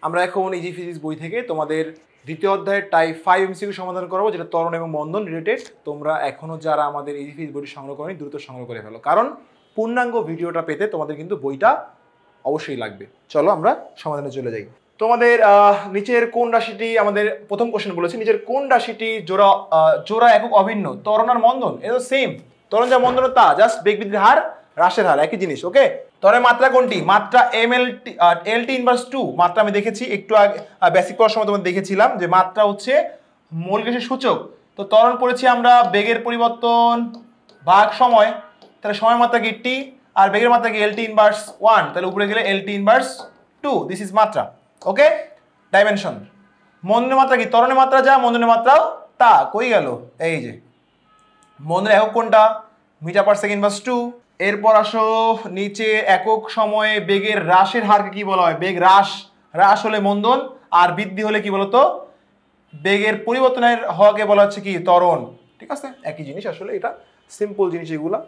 আমরা এখন easy physics বই থেকে তোমাদের দ্বিতীয় অধ্যায়ের টাইপ 5 এমসিকিউ সমাধান করবো, যেটা ত্বরণ এবং মন্দন রিলেটেড। তোমরা এখনো যারা আমাদের ইজি ফিজিক্স বইটি সংগ্রহ করনি দ্রুত সংগ্রহ করে ফেলো, কারণ পূর্ণাঙ্গ ভিডিওটা পেতে তোমাদের কিন্তু বইটা অবশ্যই লাগবে। চলো আমরা সমাধানে চলে যাই। তোমাদের নিচের কোন রাশিটি, আমাদের প্রথম কোশ্চেন বলেছি, নিচের কোন রাশিটি জোড়া একক অভিন্ন? ত্বরণ আর মন্দন এটা তো সেম, ত্বরণ যা মন্দন তা, জাস্ট বেগ বৃদ্ধির হার হ্রাসের হার, একই জিনিস। ওকে, ত্বরণের মাত্রা কোনটি? মাত্রা LT ইনভার্স 2 মাত্রা আমি দেখেছি একটু আগে বেসিক পড়ার সময় তোমাদের দেখেছিলাম যে মাত্রা হচ্ছে মৌলিক রাশির সূচক। তো ত্বরণ পড়েছি আমরা বেগের পরিবর্তন ভাগ সময়, তাহলে সময় মাত্রা কি T আর বেগের মাত্রা কি LT ইনভার্স 1, তাহলে উপরে গেলে LT ইনভার্স 2, দিস ইজ মাত্রা। ওকে, ডাইমেনশন। মন্দনের মাত্রা কি? ত্বরণের মাত্রা যা, মন্দনের মাত্রাও তা। কই গেল? এই যে মন্দনের একক কোনটা? Metre per second inverse 2। এরপর আসো নিচে একক সময়ে বেগের হ্রাসের হারকে কি বলা হয়? বেগ হ্রাস হলে মন্দন, আর বৃদ্ধি হলে কি বলতো? বেগের পরিবর্তনের হওয়াকে বলা হচ্ছে কি? ত্বরণ। ঠিক আছে, একই জিনিস আসলে, এটা সিম্পল জিনিস এগুলা।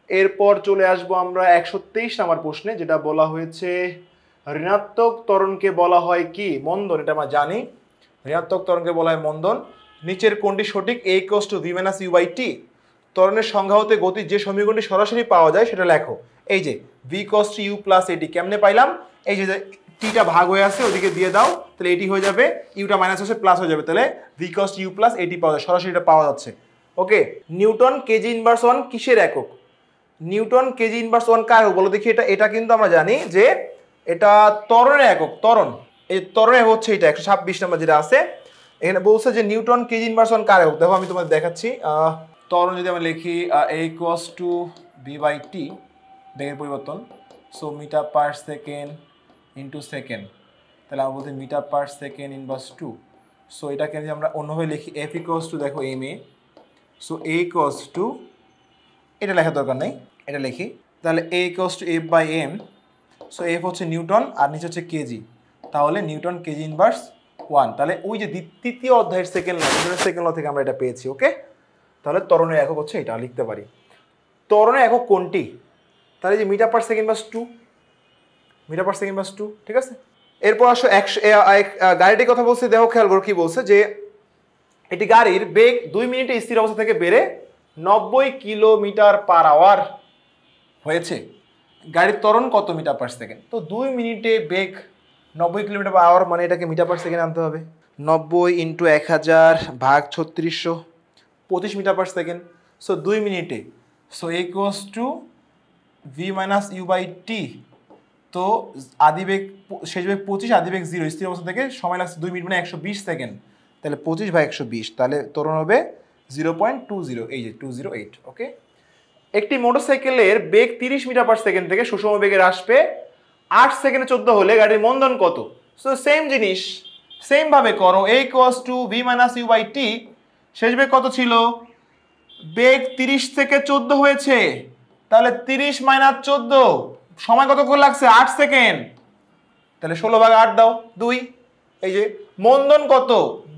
এরপর চলে আসবো আমরা 123 নাম্বার প্রশ্নে, যেটা বলা হয়েছে ঋণাত্মক ত্বরণকে বলা হয় কি? মন্দন। এটা আমরা জানি, ঋণাত্মক ত্বরণকে বলা হয় মন্দন। নিচের কোনটি সঠিক? A = V - U/T। ত্বরণের সংজ্ঞা হতে গতির যে সমীকরণটি সরাসরি পাওয়া যায় সেটা লেখো। এই যে V = U + AT, কেমনে পাইলাম? এই যে টিটা ভাগ হয়ে আছে ওদিকে দিয়ে দাও, তাহলে এটি হয়ে যাবে, ইউটা মাইনাস হচ্ছে প্লাস হয়ে যাবে, তাহলে V = U + AT পাওয়া যায়, সরাসরি এটা পাওয়া যাচ্ছে। ওকে, নিউটন কেজি ইনভার্স 1 কিসের একক? নিউটন কেজি ইনভার্স 1 কার একক বলো দেখি? এটা কিন্তু আমরা জানি যে এটা ত্বরণের একক। ত্বরণ, এই ত্বরণের হচ্ছে এটা 126 নম্বর যেটা আছে, এখানে বলছে যে নিউটন কেজি ইনভার্স 1 কার একক। দেখো আমি তোমাদের দেখাচ্ছি। ত্বরণ যদি আমরা লিখি A = V/T, বেগের পরিবর্তন, so metre per second into second, তাহলে আমরা বলতে metre per second inverse 2। So এটাকে যদি আমরা অন্যভাবে লিখি F = দেখো ma, সো A = এটা লেখার দরকার নেই, এটা লিখি, তাহলে A = F/m। সো F হচ্ছে নিউটন আর নিচে হচ্ছে কেজি, তাহলে নিউটন কেজি ইনভার্স 1। তাহলে ওই যে তৃতীয় অধ্যায়ের সেকেন্ড ল থেকে আমরা এটা পেয়েছি। ওকে, তাহলে ত্বরণের একক হচ্ছে এটা, লিখতে পারি। ত্বরণের একক কোনটি? তাহলে যে মিটার পার সেকেন্ড বাস 2, মিটার পার সেকেন্ড বাস 2। ঠিক আছে, এরপর আসো গাড়িটির কথা বলছে। দেখো খেয়াল করো কি বলছে, যে এটি গাড়ির বেগ 2 মিনিটে স্থির অবস্থা থেকে বেড়ে 90 কিলোমিটার/আওয়ার হয়েছে। গাড়ির ত্বরণ কত মিটার পার সেকেন্ড? তো 2 মিনিটে বেগ 90 কিলোমিটার/আওয়ার, মানে এটাকে মিটার পার সেকেন্ড আনতে হবে। 90 × 1000 ভাগ 3600, 25 মিটার পার সেকেন্ড। সো 2 মিনিটে, সো A = V - U/T। তো আদিবেগ শেষ বেগ 25, আদিবেগ 0, স্থির অবস্থা থেকে সময় লাগছে 2 মিনিট, মানে 120 সেকেন্ড। তাহলে 25/120, তাহলে ত্বরণ হবে 0.20, এই যে 208। ওকে, একটি মোটরসাইকেলের বেগ 30 মিটার পার সেকেন্ড থেকে সুষম বেগে হ্রাস পেয়ে 8 সেকেন্ডে 14 হলে গাড়ির মন্দন কত? সো সেম জিনিস, সেম ভাবে করো। A = V - U/T, শেষ বেগ কত ছিল? বেগ 30 থেকে 14 হয়েছে, তাহলে 30 - 14, সময় কতক্ষণ লাগছে? 8 সেকেন্ড। তাহলে 16/8 দাও, 2। এই যে মন্দন কত?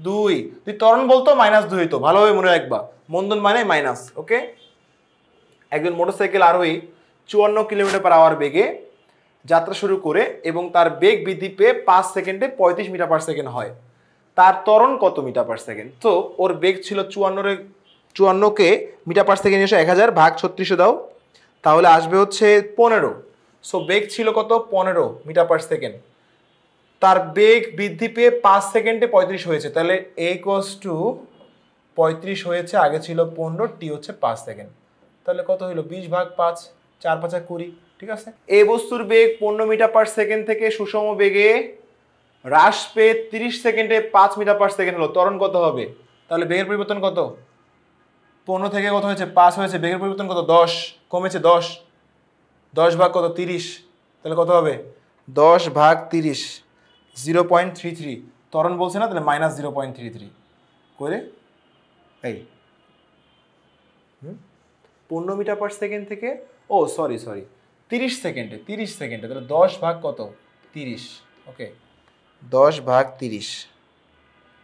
2। তুই ত্বরণ বলতো -2 হইতো, ভালোভাবে মনে রাখবা, মন্দন মানে মাইনাস। ওকে, একজন মোটরসাইকেল আরোহী 54 কিলোমিটার/আওয়ার বেগে যাত্রা শুরু করে এবং তার বেগ বৃদ্ধি পেয়ে 5 সেকেন্ডে 35 মিটার পার সেকেন্ড হয়। তার ত্বরণ কত মিটার পার সেকেন্ড? তো ওর বেগ ছিল 54কে মিটার পার সেকেন্ড এসে 1000 ভাগ 3600 দাও, তাহলে আসবে হচ্ছে 15। সো বেগ ছিল কত? 15 মিটার পার সেকেন্ড। তার বেগ বৃদ্ধি পেয়ে 5 সেকেন্ডে 35 হয়েছে, তাহলে A = 35 হয়েছে, আগে ছিল 15, T হচ্ছে 5 সেকেন্ড। তাহলে কত হইলো? 20/5, 4×5 = 20। ঠিক আছে, এই বস্তুর বেগ 15 মিটার পার সেকেন্ড থেকে সুষম বেগে হ্রাস পেয়ে 30 সেকেন্ডে 5 মিটার পার সেকেন্ড হলো, ত্বরণ কত হবে? তাহলে বেগের পরিবর্তন কত? 15 থেকে কত হয়েছে? 5 হয়েছে, বেগের পরিবর্তন কত? 10, কমেছে 10, 10 ভাগ কত? 30, তাহলে কত হবে? 10/30, 0.33। ত্বরণ বলছে না, তাহলে -0.33 করে এই 15 মিটার পার সেকেন্ড থেকে, ও সরি 30 সেকেন্ডে, তাহলে 10 ভাগ কত? 30। ওকে, 10/30,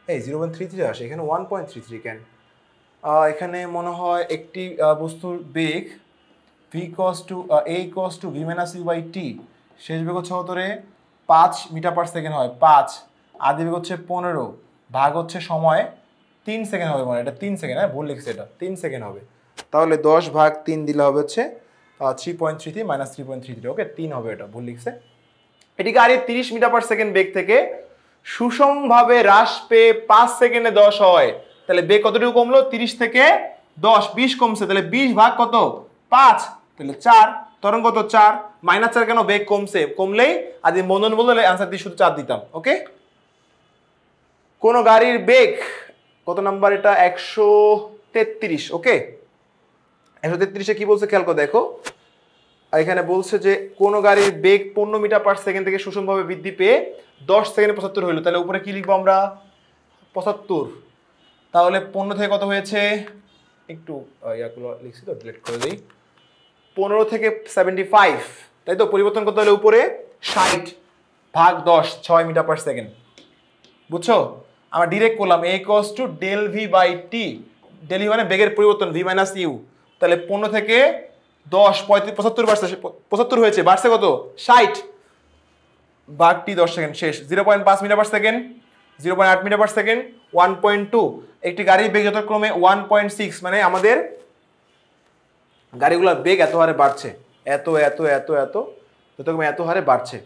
এই 0.33 আসে, এখানে 1.33 কেন? এখানে মনে হয় একটি বস্তুর বেগ A = V - U/T, শেষ বেগ হচ্ছে কত রে? 5 মিটার পার সেকেন্ড হয়, 5 আদিবেগ হচ্ছে 15 ভাগ হচ্ছে সময় 3 সেকেন্ড হবে, মানে এটা 3 সেকেন্ড, হ্যাঁ ভুল লিখছে, এটা 3 সেকেন্ড হবে। তাহলে 10 ভাগ 3 দিলে হবে হচ্ছে 3.33 মাইনাস 3.33, ওকে 3 হবে, এটা ভুল লিখছে। এটি গাড়ির 30 মিটার পার সেকেন্ড বেগ থেকে সুষমভাবে হ্রাস পেয়ে 5 সেকেন্ডে 10 হয়, তাহলে বেগ কতটুকু কমলো? 30 থেকে 10, 20 কমছে, তাহলে 20 ভাগ কত? 5, তাহলে 4, ত্বরণ কত? 4, -4 কেন? বেগ কমছে, কমলেই আদি মন্দন বললে आंसर দিয়ে শুধু 4 দিতাম, ওকে। কোন গাড়ির বেগ কত নাম্বার? এটা 133, ওকে। 133 এ কি বলছে খেয়াল করে দেখো, এখানে বলছে যে কোন গাড়ির বেগ 15 মিটার পার সেকেন্ড থেকে সুষমভাবে বৃদ্ধি পেয়ে 10 সেকেন্ডে 75 হইলো, তাহলে উপরে কি লিখবো আমরা? 75। তাহলে 15 থেকে কত হয়েছে? একটু ইয়াগুলো লিখছি তো, ডিলিট করে দেই। 15 থেকে 75, তাই তো? পরিবর্তন করতে হলে উপরে 60 ভাগ 10, 6 মিটার পার সেকেন্ড, বুঝছো? আমরা ডিরেক্ট করলাম a = del v by t, del v মানে বেগের পরিবর্তন, v মাইনাস ইউ। তাহলে 15 থেকে 10, 75 বাড়ছে, 75 হয়েছে, বাড়ছে কত? 60 ভাগ t, 10 সেকেন্ড, শেষ। 0.5 metre per second, 0.8 metre per second, 1.2। একটি গাড়ির বেগ যথাক্রমে 1.6, মানে আমাদের গাড়িগুলোর বেগ এত হারে বাড়ছে, এত এত এত এত যথাক্রমে এত হারে বাড়ছে।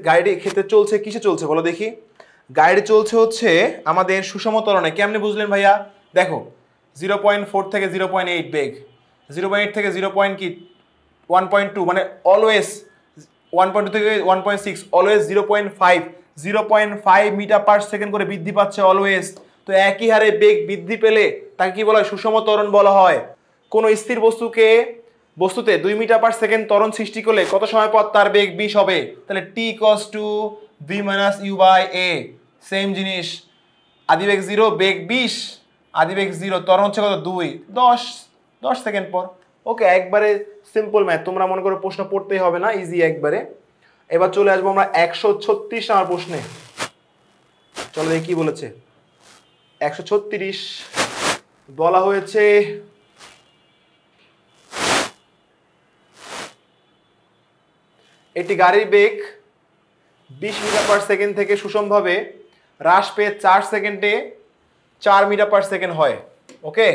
গাড়িটি ক্ষেত্রে চলছে কিসে চলছে বলো দেখি? গাড়ি চলছে হচ্ছে আমাদের সুষম ত্বরণে। কেমনে বুঝলেন ভাইয়া? দেখো 0.4 থেকে 0.8 বেগ, 0.8 থেকে 1.2, মানে অলওয়েজ 1.2 থেকে 1.6, অলওয়েজ 0.5 মিটার পার সেকেন্ড করে বৃদ্ধি পাচ্ছে অলওয়েজ। তো একই হারে বেগ বৃদ্ধি পেলে তাকে কি বলা হয়? সুষম ত্বরণ বলা হয়। কোন স্থির বস্তুতে 2 মিটার পার সেকেন্ড ত্বরণ সৃষ্টি করলে কত সময় পর তার বেগ 20 হবে? তাহলে t = v - u / a, same জিনিস। আদিবেগ 0, বেগ 20, আদিবেগ 0, ত্বরণ হচ্ছে কত? 2, 10 সেকেন্ড পর, ওকে। একবারে সিম্পল ম্যাথ, তোমরা মনে করো প্রশ্ন পড়তেই হবে না, ইজি একবারে। এবার চলে আসবো আমরা 136 নম্বর প্রশ্নে। চলো দেখি কি বলেছে। 136 বলা হয়েছে একটি গাড়ির বেগ 20 মিটার পার সেকেন্ড থেকে সুষমভাবে হ্রাস পেয়ে 4 সেকেন্ডে 4 মিটার পার সেকেন্ড হয়, ওকে।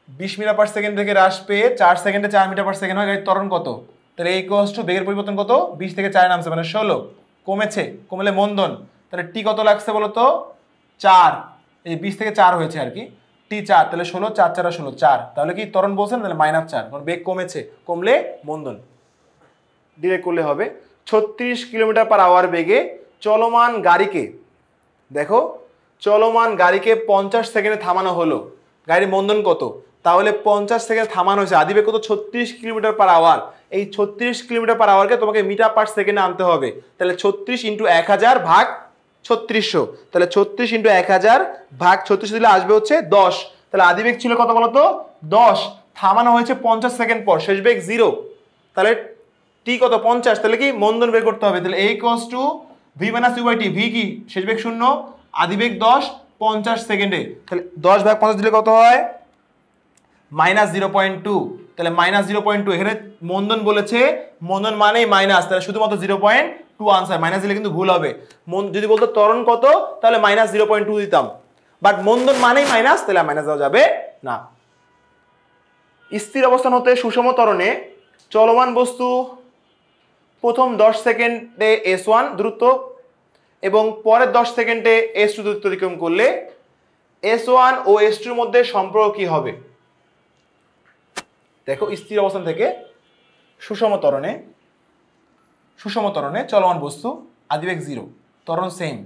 20 মিটার পার সেকেন্ড থেকে হ্রাস পেয়ে 4 সেকেন্ডে 4 মিটার পার সেকেন্ড হয়, গাড়ির ত্বরণ কত? তাহলে a = বেগের পরিবর্তন কত? 20 থেকে 4 নামছে, মানে 16, কমেছে, কমলে মন্দন। তাহলে t কত লাগছে বলো তো? 4, এই 20 থেকে 4 হয়েছে আর কি, t 4, তাহলে 16, 4 4 16, 4, তাহলে কি ত্বরণ বলছেন? তাহলে -4, কারণ বেগ কমেছে, কমলে মন্দন। ডিরেক্ট করলে হবে 36 কিলোমিটার পার আওয়ার বেগে চলমান গাড়িকে, দেখো চলমান গাড়িকে 50 সেকেন্ডে থামানো হলো, গাড়ির মন্দন কত? তাহলে 50 সেকেন্ড থামানো হয়েছে, আদিবেগ কত? 36 কিলোমিটার পার আওয়ার। এই 36 কিলোমিটার পার আওয়ারকে তোমাকে মিটার পার সেকেন্ডে আনতে হবে। তাহলে 36 × 1000 ভাগ 3600, তাহলে 36 × 1000 ভাগ 3600 দিলে আসবে হচ্ছে 10। তাহলে আদিবেগ ছিল কত বলতো? 10, থামানো হয়েছে 50 সেকেন্ড পর, শেষ বেগ 0, তাহলে t কত? 50, তাহলে কি মন্দন বের করতে হবে। তাহলে a = v - u / t, v কি? শেষ বেগ 0, আদিবেগ 10, 50 সেকেন্ডে, তাহলে 10 ভাগ 50 দিলে কত হয়? -0.2, তাহলে -0.2, এখানে মন্দন বলেছে, মন্দন মানেই মাইনাস, তাহলে শুধুমাত্র 0.2 আনসার, মাইনাস দিলে কিন্তু ভুল হবে। যদি বলতো ত্বরণ কত, তাহলে -0.2 দিতাম, বাট মন্দন মানেই মাইনাস, তাহলে মাইনাস দেওয়া যাবে না। স্থির অবস্থান হতে সুষম ত্বরণে চলমান বস্তু প্রথম 10 সেকেন্ডে s1 দূরত্ব এবং পরের 10 সেকেন্ডে s2 দূরত্ব অতিক্রম করলে s1 ও s2 এর মধ্যে সম্পর্ক কি হবে? দেখো স্থির অবস্থান থেকে সুষম ত্বরণে চলমান বস্তু, আদিবেগ 0, ত্বরণ সেম,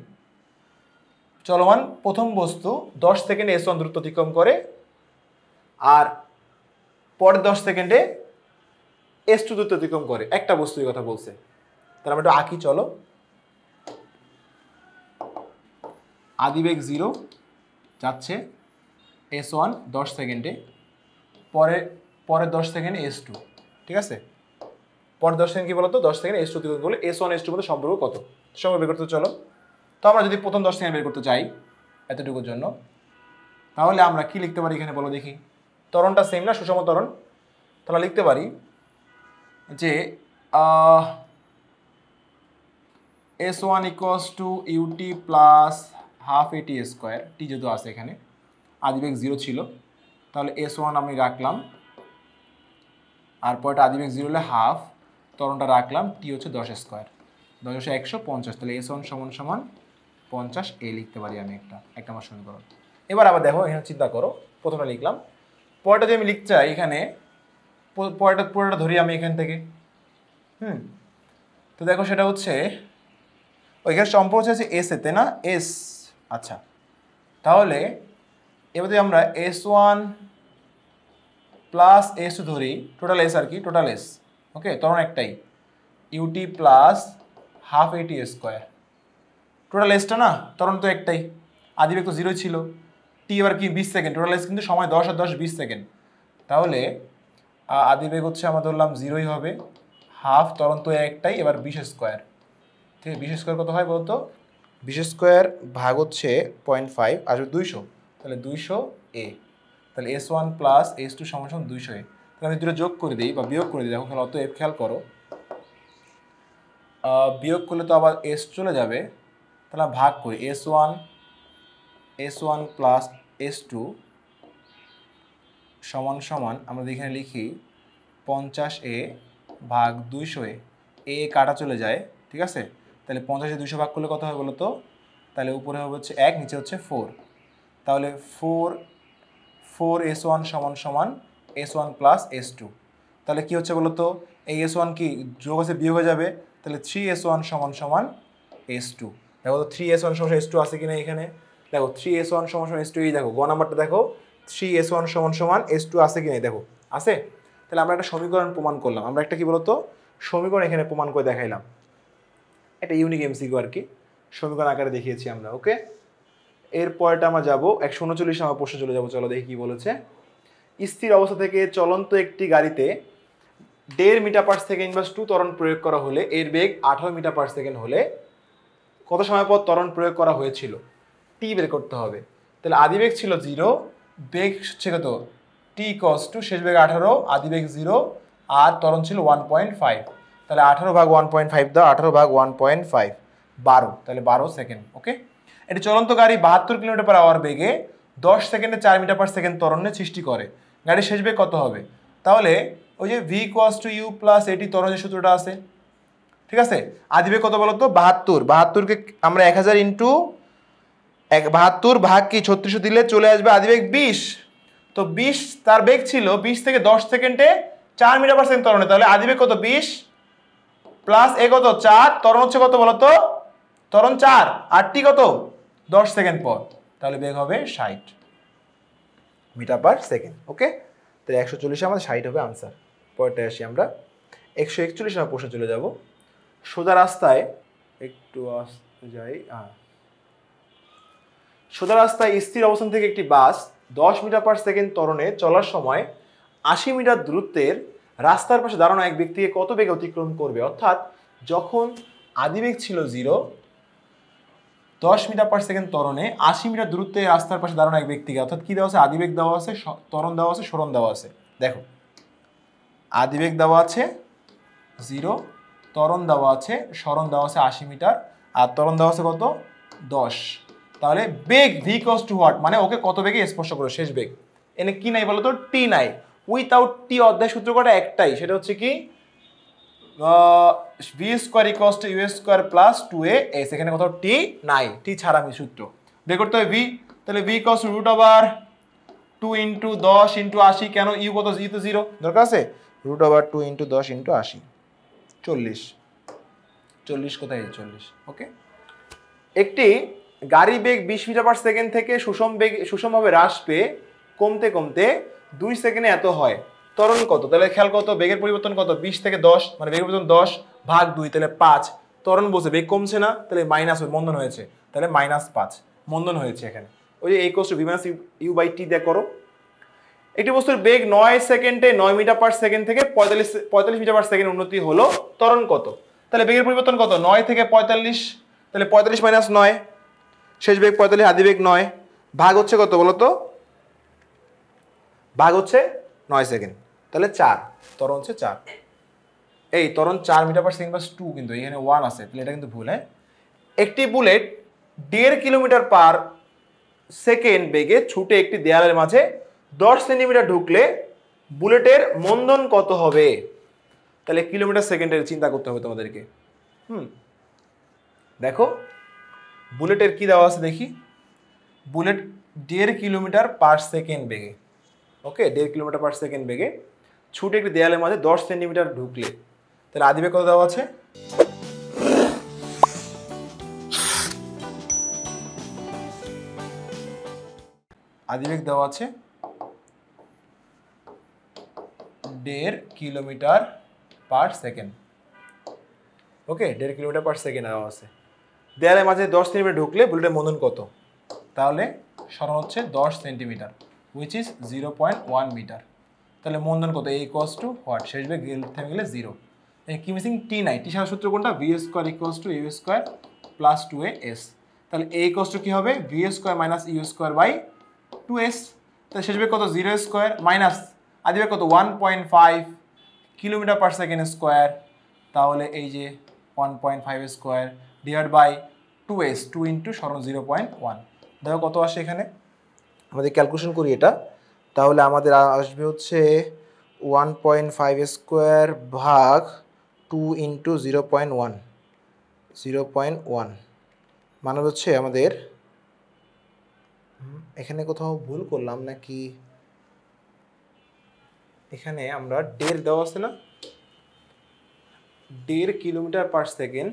চলমান প্রথম বস্তু 10 সেকেন্ডে s1 দূরত্ব অতিক্রম করে আর পরের 10 সেকেন্ডে s2 দূরত্ব অতিক্রম করে, একটা বস্তুর কথা বলছে। তাহলে আমরা একটু আঁকি, চলো। আদিবেগ 0 যাচ্ছে s1 10 সেকেন্ডে, পরের 10 সেকেন্ডে s2, ঠিক আছে। পরের 10 সেকেন্ড কি বলতো? 10 সেকেন্ড s2 অতিক্রম করলে s1 s2 মধ্যে সম্পর্ক কত? সম্পর্ক বের করতে চলো। তো আমরা যদি প্রথম 10 সেকেন্ড বের করতে চাই এতটুকুর জন্য, তাহলে আমরা কি লিখতে পারি এখানে বলো দেখি? ত্বরণটা সেম না, সুষম ত্বরণ, তাহলে লিখতে পারি যে S1 equals to u t plus half a t square, t যেহেতু আছে এখানে, আদিবেগ 0 ছিল, তাহলে S1 আমি রাখলাম, আর পরটা আদিবেগ 0 হলে হাফ, ত্বরণটা রাখলাম, টি হচ্ছে 10 স্কোয়ার, 10 150, তাহলে S1 সমান সমান 50 এ লিখতে পারি আমি একটা আমার সমীকরণ। এবার আবার দেখো এখানে চিন্তা করো, প্রথমে লিখলাম, পরটা যদি আমি লিখতে চাই এখানে, পুরোটা ধরি আমি এখান থেকে, তো দেখো সেটা হচ্ছে ওইখানে সম্পর্ক হচ্ছে এস এতে না, এস, আচ্ছা তাহলে এবার যদি আমরা S1 প্লাস S2 ধরি, টোটাল এস আর কি, টোটাল এস, ওকে, তখন একটাই UT plus half a t square, total এসটা না, তখন তো একটাই, আদিবেগ তো 0 ছিল, টি এবার কি 20 সেকেন্ড, টোটাল এস কিন্তু সময় 10 আর 10 20 সেকেন্ড, তাহলে আদিবেগ হচ্ছে আমরা ধরলাম 0ই হবে, হাফ ত্বরণ তো একটাই, এবার 20 স্কোয়ার, ঠিক আছে, 20 স্কোয়ার কত হয় বলতো, 20 স্কোয়ার ভাগ হচ্ছে 0.5 আসবে 200, তাহলে 200 এ, তাহলে S1 প্লাস S2 সমান সমান 200 এ, তাহলে আমি দুটো যোগ করে দিই বা বিয়োগ করে দিই, দেখো খেয়াল, অতএব খেয়াল করো, বিয়োগ করলে তো আবার এস চলে যাবে, তাহলে ভাগ করি, S1 প্লাস S2 সমান সমান আমরা এখানে লিখি 50 এ ভাগ 200 এ কাটা চলে যায়, ঠিক আছে, তাহলে 50 এ 200 ভাগ করলে কত হবে বলো তো, তাহলে উপরে হবে হচ্ছে 1, নিচে হচ্ছে 4, তাহলে 4 S1 সমান সমান S1 প্লাস S2, তাহলে কি হচ্ছে বলো তো, এই S1 কি যোগ আছে বিয়োগ হয়ে যাবে, তাহলে 3S1 সমান সমান S2, দেখো তো 3S1 সমান S2 আছে কিনা এখানে, দেখো 3S1 সমান সমান S2, এই দেখো গ নাম্বারটা দেখো, 3S1 সমান সমান S2 আছে কিনা, দেখো আছে, তাহলে আমরা একটা সমীকরণ প্রমাণ করলাম, আমরা একটা কি বলতো সমীকরণ এখানে প্রমাণ করে দেখাইলাম, একটা ইউনিক এমসিকিউ আর কি, সমীকরণ আকারে দেখিয়েছি আমরা, ওকে। এরপরটা আমরা যাবো 139 নম্বর প্রশ্ন চলে যাবো, চলো দেখি কি বলেছে। স্থির অবস্থা থেকে চলন্ত একটি গাড়িতে 1.5 মিটার পার সেকেন্ড বা 2 ত্বরণ প্রয়োগ করা হলে এর বেগ 18 মিটার পার সেকেন্ড হলে কত সময় পর ত্বরণ প্রয়োগ করা হয়েছিল, টি বের করতে হবে। তাহলে আদিবেগ ছিল 0, বেগ হচ্ছে কত, টি কস টু, শেষ বেগ 18, আদিবেগ 0, আর ত্বরণ ছিল 1.5, তাহলে 18 ভাগ 1.5 দাও, 18 ভাগ 1.5 12, তাহলে 12 সেকেন্ড, ওকে। এটি চলন্ত গাড়ি 72 কিলোমিটার পার আওয়ার বেগে 10 সেকেন্ডে 4 মিটার পার সেকেন্ড ত্বরণের সৃষ্টি করে, গাড়ির শেষ বেগ কত হবে, তাহলে ওই যে v cos to u plus a t ত্বরণের সূত্রটা আছে, ঠিক আছে, আদিবেগ কত বলতো 72, 72কে আমরা 1000 ইন্টু 72 ভাগ কি 3600 দিলে চলে আসবে আদিবেগ 20, তো 20 তার বেগ ছিল 20 থেকে 10 সেকেন্ডে 4 মিটার পার সেকেন্ড ত্বরণে, তাহলে আদিবেগ কত 20 প্লাস এ কত 4, ত্বরণ হচ্ছে কত বলতো, ত্বরণ 4, আর টি কত 10 সেকেন্ড পর, তাহলে বেগ হবে 60 মিটার পার সেকেন্ড, ওকে। তাহলে 140 আমাদের 60 হবে আনসার। পরেরটা আসি আমরা 141 নম্বর প্রশ্ন চলে যাব। সোজা রাস্তায় একটু আসতে যাই, সোজা রাস্তায় স্থির অবস্থান থেকে একটি বাস 10 মিটার পার সেকেন্ড ত্বরণে চলার সময় 80 মিটার দূরত্বের রাস্তার পাশে দাঁড়ানো এক ব্যক্তিকে কত বেগে অতিক্রম করবে, অর্থাৎ যখন আদিবেগ ছিল 0, 10 মিটার পার সেকেন্ড ত্বরণে 80 মিটার দূরত্বে রাস্তার পাশে দাঁড়ানো এক ব্যক্তিকে, অর্থাৎ কি দেওয়া আছে, আদিবেগ দেওয়া আছে, ত্বরণ দেওয়া আছে, সরণ দেওয়া আছে, দেখো আদিবেগ দেওয়া আছে 0, ত্বরণ দেওয়া আছে, সরণ দেওয়া আছে 80 মিটার, আর ত্বরণ দেওয়া আছে কত 10, তাহলে বেগ ভি ইকুয়ালস টু হোয়াট, মানে ওকে কত বেগে স্পর্শ করবে শেষ বেগ, এনে কি নাই বলো তো, টি নাই, উইথাউট টি অধ্যায় সূত্র কটা একটাই, সেটা হচ্ছে কি v square equals to u square plus 2a s, এখানে কোথাও টি নাই, টি ছাড়া আমি সূত্র বের করতে হবে ভি, তাহলে v equals to root over 2 into 10 into 80, কেন ইউ কত, ই তো 0, দরকার আছে, রুট ওভার 2 ইন্টু 10 ইন্টু 80, 40 কোথায় 40, ওকে। একটি গাড়ি বেগ 20 মিটার পার সেকেন্ড থেকে সুষমভাবে হ্রাস পেয়ে কমতে কমতে 2 সেকেন্ডে এত হয়, ত্বরণ কত, তাহলে খেয়াল কত, বেগের পরিবর্তন কত, 20 থেকে 10, মানে বেগের পরিবর্তন 10 ভাগ 2, তাহলে 5, ত্বরণ বসে বেগ কমছে না, তাহলে মাইনাস মন্দন হয়েছে, তাহলে -5 মন্দন হয়েছে এখানে, ওই যে এই cos two v minus u by t দিয়ে করো। একটি বস্তুর বেগ 9 সেকেন্ডে 9 মিটার পার সেকেন্ড থেকে 45 মিটার পার সেকেন্ড উন্নতি হলো, ত্বরণ কত, তাহলে বেগের পরিবর্তন কত, 9 থেকে 45, তাহলে 45 মাইনাস 9, শেষ বেগ 45, আদিবেগ 9, ভাগ হচ্ছে কত বলতো, ভাগ হচ্ছে 9 সেকেন্ড, তাহলে 4, ত্বরণ হচ্ছে 4, এই ত্বরণ 4 মিটার পার সেকেন্ড প্লাস 2, কিন্তু এখানে 1 আছে, তাহলে এটা কিন্তু ভুল, হ্যাঁ একটি বুলেট 1.5 কিলোমিটার পার সেকেন্ড বেগে ছুটে একটি দেয়ালের মাঝে 10 সেন্টিমিটার ঢুকলে বুলেটের মন্দন কত হবে? তাহলে কিলোমিটার সেকেন্ডের চিন্তা করতে হবে তোমাদেরকে। দেখো বুলেটের কি দেওয়া আছে দেখি। বুলেট 1.5 কিলোমিটার পার সেকেন্ড বেগে, ওকে 1.5 কিলোমিটার পার সেকেন্ড বেগে ছুটে একটি দেয়ালের মাঝে 10 সেন্টিমিটার ঢুকলে, তাহলে আদিবেগ কত দেওয়া আছে? আদিবেগ দেওয়া আছে 1.5 কিলোমিটার পার সেকেন্ড, ওকে 1.5 কিলোমিটার পার সেকেন্ড দেওয়া আছে। দেয়ালের মাঝে 10 সেন্টিমিটার ঢুকলে বুলেটের মন্দন কত? তাহলে সরণ হচ্ছে 10 সেন্টিমিটার, হুইচ ইজ 0.1 মিটার। তাহলে মন্দন কত? এ ইকুয়ালস টু হোয়াট? শেষ বেগ থেমে গেলে 0। কি মিসিং? টি নাই। টি সারা সূত্র কোনটা? V square equals to u square plus 2as। তাহলে এ ইকুয়ালস টু কি হবে? V square minus u square by 2s। তাহলে শেষ বেগ কত? 0 স্কোয়ার মাইনাস আদিবেগ কত? 1.5 কিলোমিটার পার সেকেন্ড স্কোয়ার। তাহলে এই যে 1.5 square divide by 2s, 2 into সরণ 0.1। দেখো কত আসে এখানে, আমাদের ক্যালকুলেশন করি এটা। তাহলে আমাদের আসবে হচ্ছে 1.5 স্কোয়ার ভাগ 2 ইন্টু 0.1, 0.1 মানে হচ্ছে আমাদের, এখানে কোথাও ভুল করলাম নাকি? এখানে আমরা 1.5 দেওয়া আছে না, 1.5 কিলোমিটার পার সেকেন্ড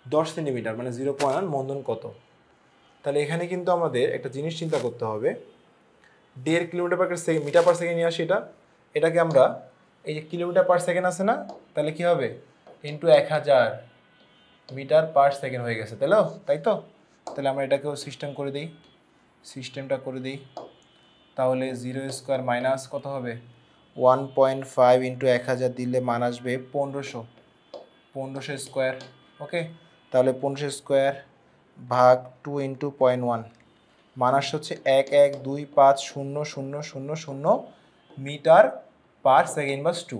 10 সেন্টিমিটার মানে 0.1 মন্দন কত? তাহলে এখানে কিন্তু আমাদের একটা জিনিস চিন্তা করতে হবে। 1.5 kilometre per second metre per second নিয়ে আসি এটাকে আমরা এই যে কিলোমিটার পার সেকেন্ড আছে না, তাহলে কি হবে? ইন্টু 1000 মিটার পার সেকেন্ড হয়ে গেছে, তাই তো? তাহলে আমরা এটাকেও সিস্টেমটা করে দিই। তাহলে 0 স্কোয়ার মাইনাস কত হবে? 1.5 ইন্টু 1000 দিলে মান আসবে 1500 স্কোয়ার, ওকে। তাহলে 1500 স্কোয়ার ভাগ 2 ইন্টু 0.1 মান আসছে হচ্ছে 11250000 মিটার পার সেকেন্ড বাস 2।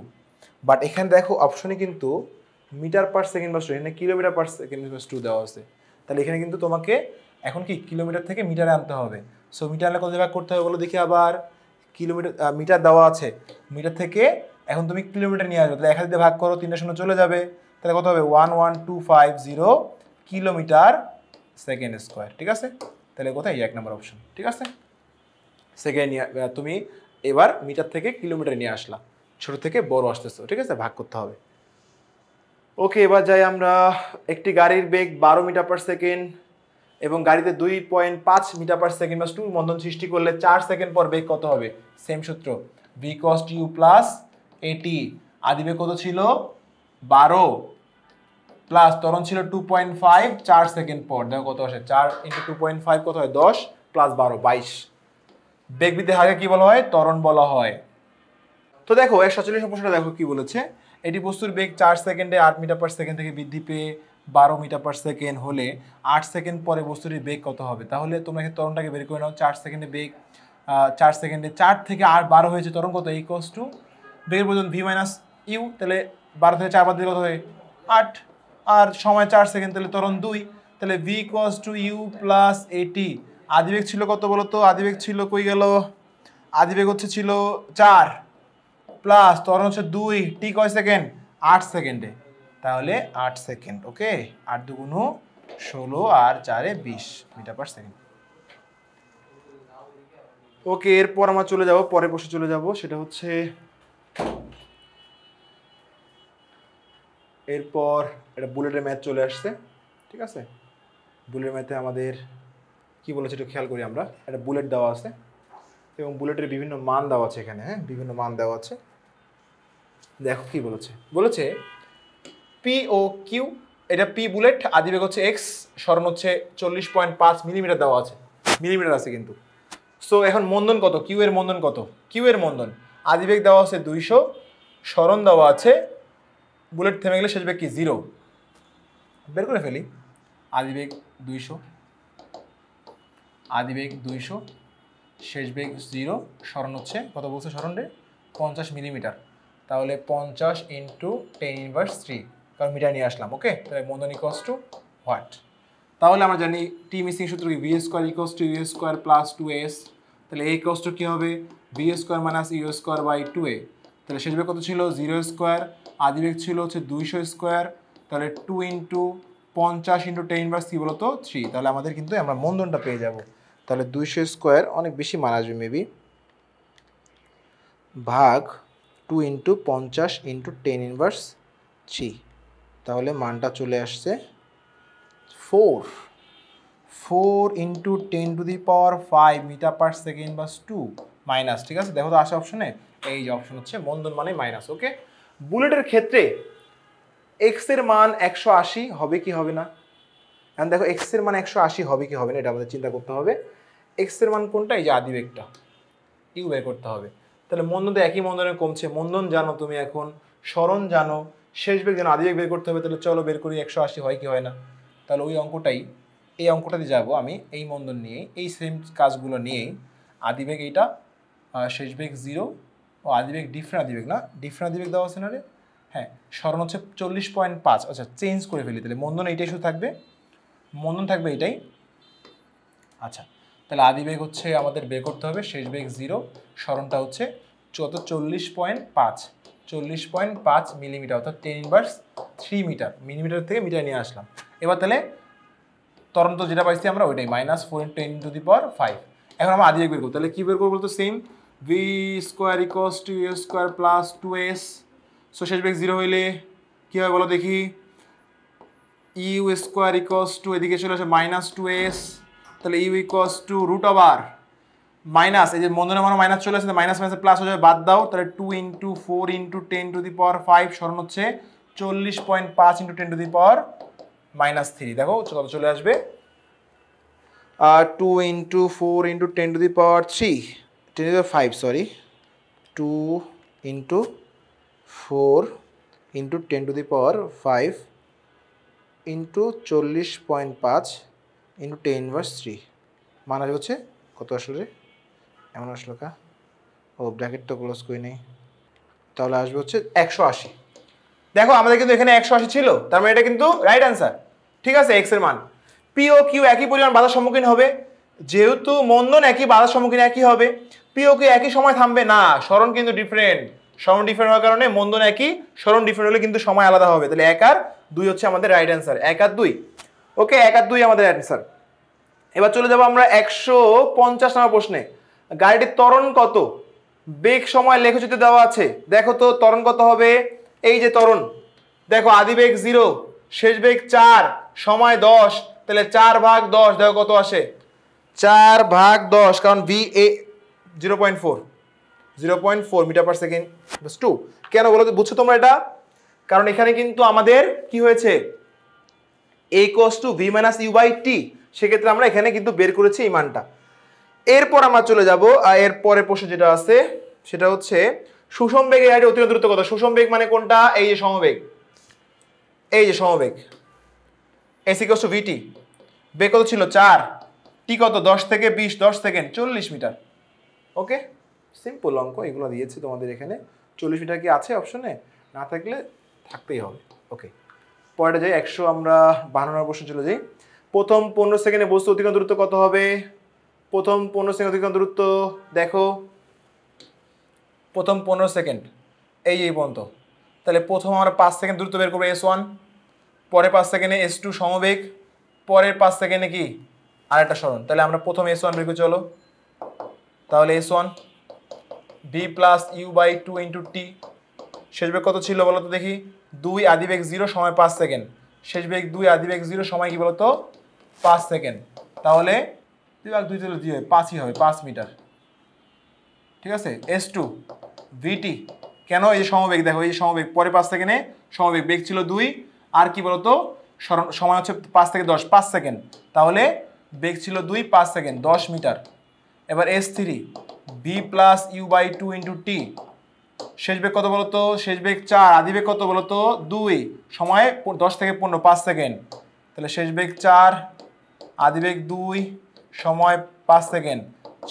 বাট এখানে দেখো অপশনে কিন্তু মিটার পার সেকেন্ড বাস 2, এখানে কিলোমিটার পার সেকেন্ড বাস 2 দেওয়া আছে। তাহলে এখানে কিন্তু তোমাকে এখন কি কিলোমিটার থেকে মিটারে আনতে হবে। সো মিটারে কত ভাগ করতে হবে বলো দেখি আবার। কিলোমিটার মিটার দেওয়া আছে, মিটার থেকে এখন তুমি কিলোমিটার নিয়ে আসবে। তাহলে 1000 দিয়ে ভাগ করো, 3 শূন্য চলে যাবে। তাহলে কত হবে? 11250 কিলোমিটার সেকেন্ড স্কোয়ার, ঠিক আছে? তাহলে কোথায়? 1 নম্বর অপশন, ঠিক আছে। সেকেন্ড তুমি এবার মিটার থেকে কিলোমিটার নিয়ে আসলা, ছোট থেকে বড় আসতেছো, ঠিক আছে? ভাগ করতে হবে। ওকে, এবার যাই আমরা। একটি গাড়ির বেগ 12 মিটার পার সেকেন্ড এবং গাড়িতে 2.5 মিটার পার সেকেন্ড বা 2 মন্দন সৃষ্টি করলে 4 সেকেন্ড পর বেগ কত হবে? সেম সূত্র, V cos you plus a t. আদিবেগ কত ছিল? 12 প্লাস ত্বরণ ছিল 2.5, 4 সেকেন্ড পর দেখো কত আসে? 4 ইন্টু 2.5 কত হয়? 10 প্লাস 12 22। বেগ বৃদ্ধির হারকে কি বলা হয়? ত্বরণ বলা হয়। তো দেখো 147 প্রশ্নটা দেখো কি বলেছে। এটি বস্তুর বেগ 4 সেকেন্ডে 8 মিটার পার সেকেন্ড থেকে বৃদ্ধি পেয়ে 12 মিটার পার সেকেন্ড হলে 8 সেকেন্ড পরে বস্তুটির বেগ কত হবে? তাহলে তোমরা এখানে ত্বরণটাকে বের করে নাও। 4 সেকেন্ডে বেগ 4 সেকেন্ডে 4 থেকে 8 12 হয়েছে, ত্বরণ কত? ইকুয়ালস টু বেগের পরিবর্তন ভি মাইনাস ইউ। তাহলে 12 থেকে 4 বাদ দিলে কত হয়? 8। আর সময় 4 সেকেন্ড, তাহলে ত্বরণ 2। তাহলে v equals to u plus a t. আদিবেগ ছিল কত বলো তো? আদিবেগ ছিল কই গেল? আদিবেগ হচ্ছে ছিল 4 প্লাস ত্বরণ হচ্ছে 2, টি কয় সেকেন্ড? 8 সেকেন্ডে। তাহলে 8 সেকেন্ড, ওকে। 8 দুগুণ 16 আর 4 20 মিটার পার সেকেন্ড। ওকে, এরপর আমরা চলে যাব পরের প্রশ্নে চলে যাব। সেটা হচ্ছে এরপর এটা বুলেটের ম্যাথ চলে আসছে, ঠিক আছে? বুলেটের ম্যাথে আমাদের কি বলেছে একটু খেয়াল করি আমরা। একটা বুলেট দেওয়া আছে এবং বুলেটের বিভিন্ন মান দেওয়া আছে এখানে, হ্যাঁ বিভিন্ন মান দেওয়া আছে। দেখো কি বলেছে পি ও কিউ। এটা পি বুলেট, আদিবেগ হচ্ছে এক্স, সরণ হচ্ছে 40.5 মিলিমিটার দেওয়া আছে, মিলিমিটার আছে কিন্তু। সো এখন মন্দন কত? কিউ এর মন্দন কত? কিউ এর মন্দন আদিবেগ দেওয়া আছে 200, সরণ দেওয়া আছে, বুলেট থেমে গেলে শেষ বেগ কি? 0। বের করে ফেলি। আদিবেগ 200, আদিবেগ 200, শেষ বেগ 0, সরণ হচ্ছে কত বলছে? সরণ রে 50 মিলিমিটার। তাহলে 50 ইন্টু 10 ইনভার্স 3, কারণ মিটার নিয়ে আসলাম, ওকে। তাহলে মন্দন ইকুয়ালস টু হোয়াট? তাহলে আমরা জানি টি মিসিং সূত্র কি v square equals to u square plus 2s, তাহলে এই ইকুয়ালস টু কী হবে v square minus u square by 2a, তাহলে শেষ বেগ কত ছিল 0 স্কোয়ার, আদিবেগ ছিল হচ্ছে 200 স্কোয়ার, তাহলে 2 ইন্টু 50 ইন্টু 10 ইনভার্স কী বলতো 3, তাহলে আমাদের কিন্তু আমরা মন্দনটা পেয়ে যাব। তাহলে 200 স্কোয়ার অনেক বেশি মান আসবে মেবি, ভাগ 2 ইন্টু 50 ইন্টু 10 ইনভার্স 3, তাহলে মানটা চলে আসছে 4 into 10 to the power 5 metre per second বাস 2 মাইনাস, ঠিক আছে দেখো তো আসে অপশনে, এই যে অপশন হচ্ছে মন্দন মানে মাইনাস। ওকে, বুলেটের ক্ষেত্রে এক্স এর মান 180 হবে কি হবে না, এখন দেখো এক্স এর মান 180 হবে কি হবে না, এটা আমাদের চিন্তা করতে হবে। এক্স এর মান কোনটা, এই যে আদিবেগটা, ইউ বের করতে হবে। তাহলে মন্দন তো একই মন্দনে কমছে, মন্দন জানো তুমি, এখন স্মরণ জানো, শেষ বেগ জানো, আদিবেগ বের করতে হবে। তাহলে চলো বের করি 180 হয় কি হয় না, তাহলে ওই অঙ্কটাই, এই অঙ্কটাতে যাব আমি, এই মন্দন নিয়েই, এই সেম কাজগুলো নিয়েই, আদিবেগ এইটা, শেষ বেগ 0, ও আদিবেগ ডিফারেন্ট আদিবেগ না, ডিফারেন্ট আদিবেগ দেওয়া আছে না রে, হ্যাঁ স্মরণ হচ্ছে 40.5, আচ্ছা চেঞ্জ করে ফেলি, তাহলে মন্দন এইটাই শুধু থাকবে, মন্দন থাকবে এটাই। আচ্ছা, তাহলে আদিবেগ হচ্ছে আমাদের বের করতে হবে, শেষ বেগ 0, স্মরণটা হচ্ছে 40.5 মিলিমিটার, অর্থাৎ 10 ইনভার্স 3 মিটার, মিলিমিটার থেকে মিটার নিয়ে আসলাম। এবার তাহলে তরন্ত যেটা পাইছি আমরা ওইটাই, -4 × 10 টু দি পাওয়ার 5। এখন আমরা আদিবেগ বের করবো, তাহলে কী বের করবো বলতো, same v square equals to u square plus 2s, so শেষ বেগ 0 হইলে কী হয় বলো দেখি, ইউ স্কোয়ার ইকুয়ালস টু, এদিকে চলে আসে -2s, তাহলে u equals to root over minus, এই যে মন্দনের মান মাইনাস চলে আসে, মাইনাস মাইনাস প্লাস হয়ে যাবে, বাদ দাও, তাহলে 2 into 4 into 10 to the power 5, স্মরণ হচ্ছে 40.5 ইন্টু 10 টু দি পাওয়ার -3, দেখো কত চলে আসবে, 2 into 4 into 10 to the power 3, 10 to the power 5 sorry, 2 into 4 into 10 to the power 5 into 40.5 into 10 inverse 3, মান আসবে হচ্ছে কত আসলে, এমন আসলো কা, ও ব্র্যাকেট তো ক্লোজ করে নেই, তাহলে আসবে হচ্ছে 180। দেখো আমাদের কিন্তু এখানে 180 ছিল, তার মানে এটা কিন্তু রাইট অ্যান্সার, ঠিক আছে। এক্স এর মান, পি ও কিউ একই পরিমাণ বাধার সম্মুখীন হবে, যেহেতু মন্দন একই বাধার সম্মুখীন একই হবে, পি ও কিউ একই সময় থামবে না, স্মরণ কিন্তু ডিফারেন্ট, স্মরণ ডিফারেন্ট হওয়ার কারণে মন্দন একই, স্মরণ ডিফারেন্ট হলে কিন্তু সময় আলাদা হবে, তাহলে 1 আর 2 হচ্ছে আমাদের রাইট অ্যান্সার, 1 আর 2, ওকে 1 আর 2 আমাদের অ্যান্সার। এবার চলে যাবো আমরা 150 নম্বর প্রশ্নে, গাড়িটির ত্বরণ কত, বেগ সময় লেখচিত্রে দেওয়া আছে, দেখো তো ত্বরণ কত হবে, এই যে ত্বরণ, দেখো আদিবেগ 0, শেষ বেগ 4, সময় 10, তাহলে 4/10, দেখো কত আসে 4/10, কারণ ভি এ 0.4 মিটার পার সেকেন্ড 2, কেন বলো তো, বুঝছো তোমরা এটা, কারণ এখানে কিন্তু আমাদের কি হয়েছে, a = v - u / t, সেক্ষেত্রে আমরা এখানে কিন্তু বের করেছি এই মানটা। এরপর আমরা চলে যাব এর পরের প্রশ্ন যেটা আছে সেটা হচ্ছে সুষম বেগে গাড়ির অতিরিক্ত দূরত্ব কত, সুষম বেগ মানে কোনটা, এই যে সমবেগ, এই যে সমবেগ, s = vt, বেগ কত ছিল 4, t কত 10 থেকে 20, 10 সেকেন্ড 40 মিটার, ওকে সিম্পল অঙ্ক, এগুলো দিয়েছি তোমাদের এখানে, 40 মিটার কি আছে অপশনে, না থাকলে থাকতেই হবে। ওকে, পরেটা যাই, 100 আমরা 52 নম্বর প্রশ্ন চলে যাই, প্রথম 15 সেকেন্ডে বস্তু অতিক্রম দূরত্ব কত হবে, প্রথম 15 সেকেন্ড অতিক্রম দূরত্ব, দেখো প্রথম 15 সেকেন্ড এই পর্যন্ত, তাহলে প্রথম আমরা 5 সেকেন্ড দূরত্ব বের করবো s1, পরে 5 সেকেন্ডে s2 সমবেগ, পরের 5 সেকেন্ডে কি আরেকটা স্মরণ, তাহলে আমরা প্রথম s1 বের করি, চলো তাহলে s1 v + u / 2 × t, শেষ বেগ কত ছিল বলো তো দেখি, 2 আদিবেগ 0, সময় 5 সেকেন্ড, শেষ বেগ 2 আদিবেগ 0, সময় কি বলো তো 5 সেকেন্ড, তাহলে 2 তাহলে 2 হয় 5ই হবে, 5 মিটার, ঠিক আছে। s2 vt, কেন, এই যে সমবেগ, দেখো এই যে সমবেগ, পরে 5 সেকেন্ডে সমবেগ, বেগ ছিল 2, আর কি বলতো সময় হচ্ছে 5 থেকে 10, 5 সেকেন্ড, তাহলে বেগ ছিল 2, 5 সেকেন্ড 10 মিটার। এবার s3 v + u / 2 × t, শেষ বেগ কত বলতো, শেষ বেগ 4, আদিবেগ কত বলতো 2, সময় 10 থেকে 15, 5 সেকেন্ড, তাহলে শেষ বেগ 4, আদিবেগ 2, সময় 5 সেকেন্ড,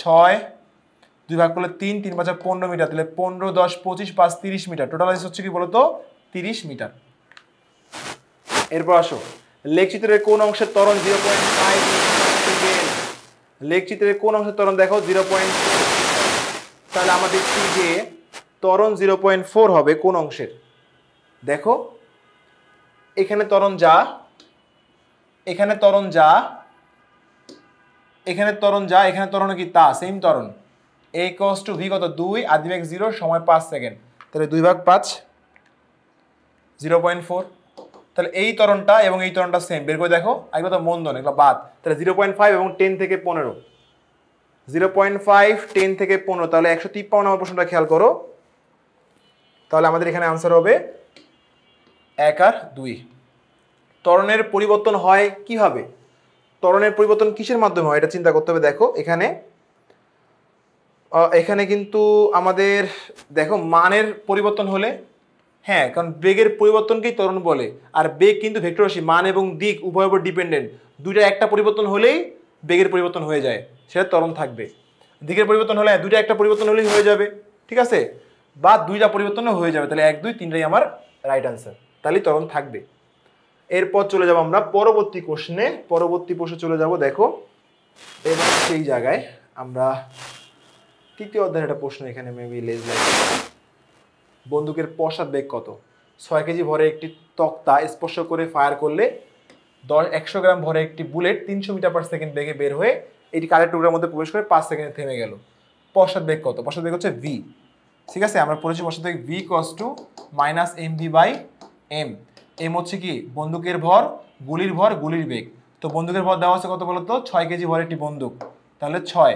6, 2 ভাগ করলে 3, 3 × 5 = 15 মিটার, তাহলে 15, 10, 25, 5, 30 মিটার, টোটাল হচ্ছে কি বলতো 30 মিটার। এরপর আসো লেখচিত্রের কোন অংশের ত্বরণ 0.5 সেকেন্ড? লেখচিত্রের কোন অংশের ত্বরণ দেখো 0.4। তাহলে আমরা দেখছি যে ত্বরণ 0.4 হবে কোন অংশের? দেখো এখানে ত্বরণ যা, এখানে ত্বরণ যা, এখানে ত্বরণ যা, এখানে ত্বরণ কি তা, সেম ত্বরণ। a = v কত 2, আদি বেগ 0, সময় 5 সেকেন্ড। তাহলে 2/5 0.4। তাহলে এই ত্বরণটা এবং এই ত্বরণটা সেম, বের করে দেখো। এগুলো তো মন্দন, এগুলো বাদ। তাহলে 0.5 এবং 10 থেকে 15, 0.5 10 থেকে 15, তাহলে 153 নম্বর প্রশ্নটা খেয়াল করো। তাহলে আমাদের এখানে আনসার হবে 1 আর 2। ত্বরণের পরিবর্তন হয় কিভাবে? ত্বরণের পরিবর্তন কিসের মাধ্যমে হয় এটা চিন্তা করতে হবে। দেখো এখানে কিন্তু আমাদের দেখো মানের পরিবর্তন হলে, হ্যাঁ, কারণ বেগের পরিবর্তনকেই ত্বরণ বলে। আর বেগ কিন্তু ভেক্টর রাশি, মান এবং দিক উভয়ের উপর ডিপেন্ডেন্ট। দুইটা একটা পরিবর্তন হলেই বেগের পরিবর্তন হয়ে যায়, সেটা ত্বরণ থাকবে। দিকের পরিবর্তন হলে দুইটা একটা পরিবর্তন হলেই হয়ে যাবে, ঠিক আছে, বা দুইটা পরিবর্তনও হয়ে যাবে। তাহলে 1 2 3টাই আমার রাইট আনসার, তাহলেই ত্বরণ থাকবে। এরপর চলে যাব আমরা পরবর্তী প্রশ্নে। পরবর্তী প্রশ্নে চলে যাব। দেখো এবার সেই জায়গায় আমরা তৃতীয় অধ্যায়ের একটা প্রশ্ন, এখানে মেবি লেজ লাইক। বন্দুকের পশ্চাৎ বেগ কত? 6 কেজি ভরে একটি তক্তা স্পর্শ করে ফায়ার করলে 100 গ্রাম ভরে একটি বুলেট 300 মিটার পার সেকেন্ড বেগে বের হয়ে এটি কারের টুকরার মধ্যে প্রবেশ করে 5 সেকেন্ডে থেমে গেল। পশ্চাৎ বেগ কত? পশ্চাৎ বেগ হচ্ছে v, ঠিক আছে। আমরা পড়েছি পশ্চাৎ বেগ v = -mv/m। m হচ্ছে কি বন্দুকের ভর, গুলির ভর, গুলির বেগ। তো বন্দুকের ভর দেওয়া আছে কত বলো তো? 6 কেজি ভরে একটি বন্দুক, তাহলে 6।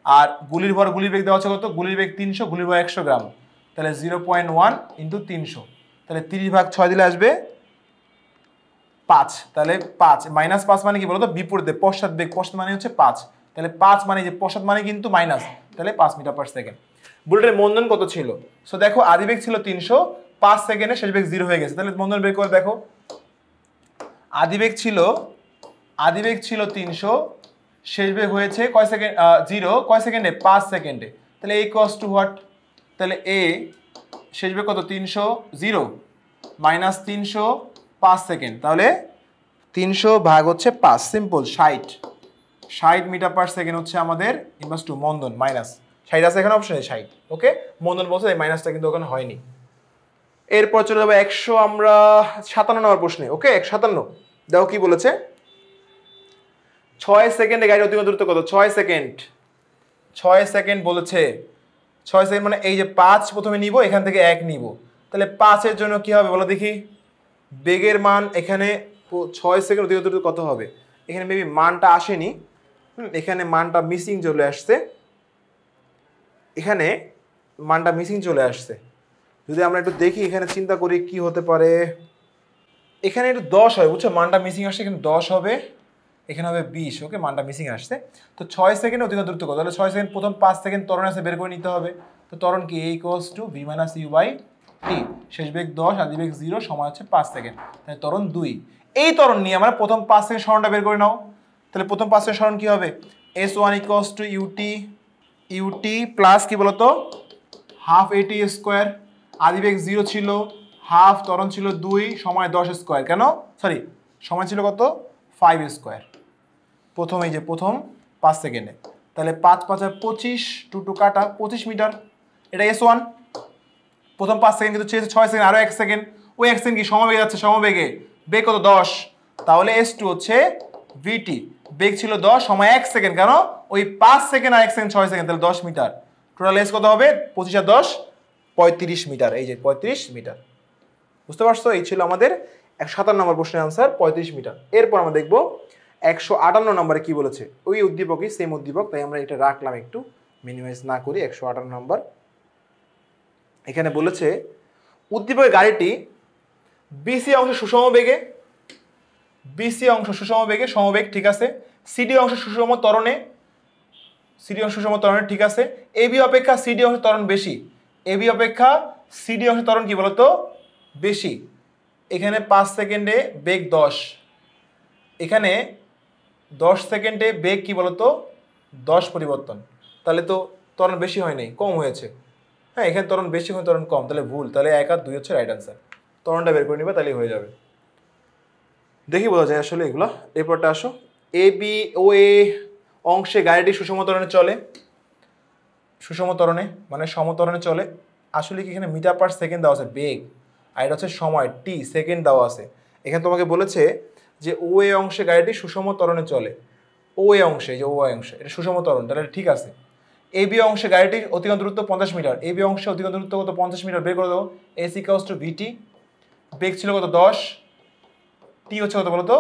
আর গুলির ভর, গুলির বেগ দেওয়া আছে কত? গুলির বেগ 300, গুলির ভর 100 গ্রাম, তাহলে 0.1 × 300। তাহলে 30/6 দিলে আসবে 5। তাহলে 5 -5 মানে কি বলতো? বিপরীতে পশ্চাৎ বেগ, পশ্চাৎ মানে হচ্ছে 5। তাহলে 5 মানে যে পশ্চাৎ মানে কিন্তু মাইনাস, তাহলে 5 মিটার পার সেকেন্ড। বুলেটের মন্দন কত ছিল? সো দেখো আদি বেগ ছিল 300, 5 সেকেন্ডে শেষ বেগ 0 হয়ে গেছে। তাহলে মন্দন বের করে দেখো। আদি বেগ ছিল 300, শেষ বেগ হয়েছে কয় সেকেন্ড? 0 কয় সেকেন্ডে? 5 সেকেন্ডে। তাহলে a = হোয়াট? তাহলে a শেষ বেগ কত? 300, 0 - 300, 5 সেকেন্ড। তাহলে 300 ভাগ হচ্ছে 5, সিম্পল 60 মিটার পার সেকেন্ড হচ্ছে আমাদের ইনভার্স টু মন্দন। মাইনাস 60 আছে এখানে অপশনে, 60। ওকে, মন্দন বলছে, এই মাইনাসটা কিন্তু ওখানে হয়নি। এরপর চলে যাবো 100 আমরা 57 নম্বর প্রশ্নে। ওকে, 157 দেখো কি বলেছে। 6 সেকেন্ডে গাড়ির অতিক্রম দূরত্ব কত? 6 সেকেন্ড, 6 সেকেন্ড বলেছে। 6 সেকেন্ড মানে এই যে 5 প্রথমে নিব, এখান থেকে 1 নিব। তাহলে 5 এর জন্য কি হবে বলো দেখি? বেগের মান এখানে 6 সেকেন্ড অতিক্রম দূরত্ব কত হবে? এখানে মেবি মানটা আসেনি, এখানে মানটা মিসিং চলে আসছে, এখানে মানটা মিসিং চলে আসছে। যদি আমরা একটু দেখি এখানে চিন্তা করি কি হতে পারে। এখানে একটু 10 হয়, বুঝছো, মানটা মিসিং আসছে, এখানে 10 হবে, এখানে হবে 20। ওকে, মানটা মিসিং আসছে। তো 6 সেকেন্ড অতিক্রম দূরত্ব কত? তাহলে 6 সেকেন্ড প্রথম 5 সেকেন্ড ত্বরণ আছে, বের করে নিতে হবে। তো ত্বরণ কি? a = v - u/t। শেষ বেগ 10, আদি বেগ 0, সময় হচ্ছে 5 সেকেন্ড। তাহলে ত্বরণ 2। এই ত্বরণ নিয়ে আমরা প্রথম 5 সেকেন্ড সরণটা বের করে নাও। তাহলে প্রথম 5 সেকেন্ড সরণ কি হবে? s1 = ut প্লাস কি বলতো? Half at²। আদি বেগ 0 ছিল, হাফ, ত্বরণ ছিল 2, সময় 10²। কেন? সরি, সময় ছিল কত? 5²। প্রথম এই যে প্রথম 5 সেকেন্ডে। তাহলে 5 × 5 = 25, 2 কাটা 25 মিটার। এটা s1। প্রথম 5 সেকেন্ড কিন্তু চেয়েছে 6 সেকেন্ড, আরও 1 সেকেন্ড। ওই 1 সেকেন্ড কি সমবেগে যাচ্ছে? সমবেগে। বেগ কত? 10। তাহলে s2 হচ্ছে vt। বেগ ছিল 10, সময় 1 সেকেন্ড। কেন? ওই 5 সেকেন্ড আর 1 সেকেন্ড 6 সেকেন্ড, তাহলে 10 মিটার। টোটাল s কত হবে? 25 আর 10 35 মিটার। এই যে 35 মিটার। বুঝতে পারছো? এই ছিল আমাদের 157 নম্বর প্রশ্নের আনসার, 35 মিটার। এরপর আমরা দেখব 158 নম্বরে কি বলেছে। ওই উদ্দীপকই, সেম উদ্দীপক, তাই আমরা এটা রাখলাম, একটু মিনিমাইজ না করি। 158 নম্বর এখানে বলেছে উদ্দীপকের গাড়িটি বিসি অংশ সুষম বেগে, বিসি অংশ সুষম বেগে, সমবেগ, ঠিক আছে। সিডি অংশ সুষম ত্বরণে, সিডি অংশ সুষম ত্বরণে, ঠিক আছে। এবি অপেক্ষা সিডি অংশ ত্বরণ বেশি, এবি অপেক্ষা সিডি অংশ ত্বরণ কি বলতো? বেশি। এখানে 5 সেকেন্ডে বেগ 10, এখানে 10 সেকেন্ডে বেগ কি বলতো? 10 পরিবর্তন। তাহলে তো ত্বরণ বেশি হয় নাই, কম হয়েছে। হ্যাঁ, এখানে ত্বরণ বেশি হয়, ত্বরণ কম, তাহলে ভুল। তাহলে 1 আর 2 হচ্ছে রাইট আনসার। ত্বরণটা বের করে নিবে, তাহলেই হয়ে যাবে। দেখি বোঝা যায় আসলে এগুলো। এরপরটা আসো, এ বি ও এ অংশে গাড়িটি সুষম ত্বরণে চলে। সুষম ত্বরণে মানে সমত্বরণে চলে। আসলে কি এখানে মিটার পার সেকেন্ড দেওয়া আছে বেগ, আর এটা হচ্ছে সময় টি, সেকেন্ড দেওয়া আছে। এখানে তোমাকে বলেছে যে ও এ অংশে গাড়িটি সুষম ত্বরণে চলে। ও এ অংশে, যে ও এ অংশে এটা সুষম ত্বরণ, তাহলে ঠিক আছে। এ বি অংশে গাড়িটির অতিক্রান্ত দূরত্ব 50 মিটার। এ বি অংশে অতিক্রান্ত দূরত্ব কত? 50 মিটার। বের করে দেবো। এস ইকুয়ালস টু ভিটি। বেগ ছিল কত? 10। টি হচ্ছে কত বলো তো?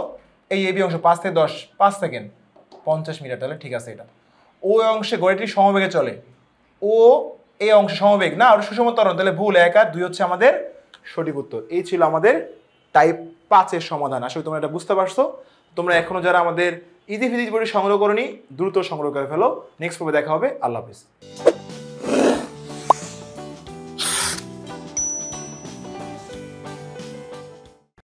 এই এ বি অংশ 5 থেকে 10, 5 সেকেন্ড, 50 মিটার। তাহলে ঠিক আছে এটা। ও এ অংশে গাড়িটি সমবেগে চলে। ও এই অংশে সমবেগ না, আর সুষম ত্বরণ, তাহলে ভুল। 1 আর 2 হচ্ছে আমাদের সঠিক উত্তর। এই ছিল আমাদের টাইপ 5-এর সমাধান। আসলে তোমরা এটা বুঝতে পারছো। তোমরা এখনো যারা আমাদের ইজি ফিজিক্স বই সংগ্রহ করনি দ্রুত সংগ্রহ করে ফেলো। নেক্সট পর্বে দেখা হবে। আল্লাহ হাফেজ।